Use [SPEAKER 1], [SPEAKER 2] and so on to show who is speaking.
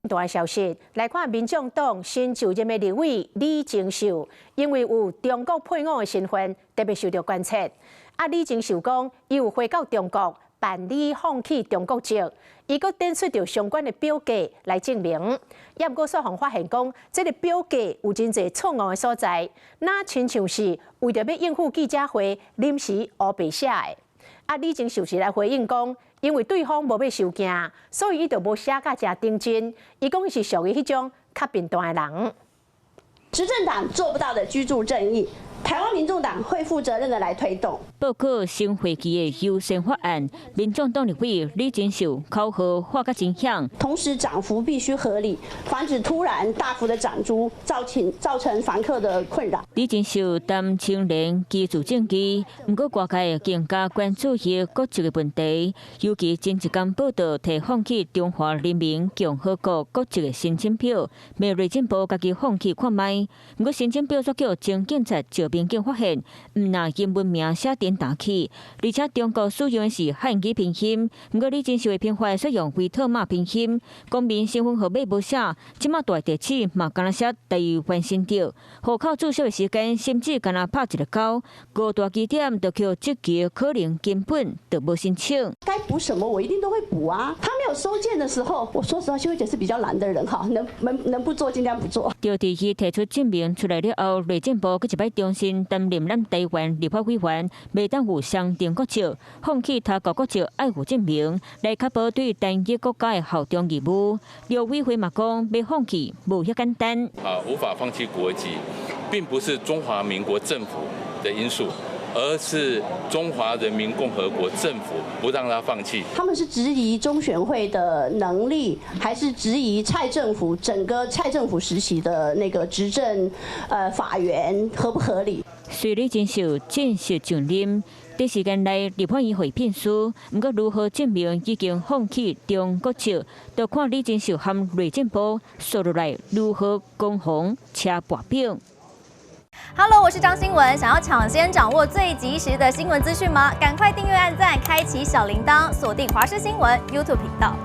[SPEAKER 1] 大消息，来看民众党新就任的立委李金秀，因为有中国配偶的身份，特别受到关切。李金秀讲，伊有回到中国办理放弃中国籍，伊阁点出着相关的表格来证明。也毋过，所方发现讲，这个表格有真侪错误的所在，那亲像是为着要应付记者会临时黑白写的。李金秀是来回应讲。 因为对方无要受惊，所以伊就无写甲诚认真。伊讲伊是属于迄种较贫惰的人。
[SPEAKER 2] 执政党做不到的居住正义，台湾民众党会负责任的来推动。
[SPEAKER 3] 报告新会期的优先法案，民众党立委李金秀口号画甲真响，
[SPEAKER 2] 同时涨幅必须合理，防止突然大幅的涨租，造成房客的困扰。
[SPEAKER 3] 李金秀谈青年居住证据，不过外界更加关注伊国籍的问题，尤其前一天报道提放弃中华人民共和国国籍的申请表，要内政部家己放弃看卖。不过申请表却叫前警察赵民警发现，唔拿英文名写点打起，而且中国使用的是汉语拼音。不过李金秀的拼法使用维特码拼音，公民身份号码无写，即马大地址嘛敢若写台湾新潮，户口注销的时间甚至敢若拍一个勾，五大基点就叫积极可能根本就无申请。
[SPEAKER 2] 该补什么我一定都会补啊！他没有收件的时候，我说实话，邱慧姐是比较懒的人哈，能不做尽量不做。
[SPEAKER 3] 就伫伊提出证明出来了后，内政部佮一摆重新担任咱台湾立法委员，袂当有相定国籍，放弃他国国籍爱有证明，来确保对单一国家的效忠义务。刘委员嘛讲，要放弃无遐简单。
[SPEAKER 4] 无法放弃国籍，并不是中华民国政府的因素。 而是中华人民共和国政府不让他放弃。
[SPEAKER 2] 他们是质疑中选会的能力，还是质疑蔡政府整个蔡政府时期的那个执政法源合不合理？
[SPEAKER 3] 随李金秀正式上任，短时间内立法院会聘书，不过如何证明已经放弃中国籍，就看李金秀和内政部说落来如何攻防且搏兵。
[SPEAKER 5] Hello， 我是张新文。想要抢先掌握最及时的新闻资讯吗？赶快订阅、按赞、开启小铃铛，锁定华视新闻 YouTube 频道。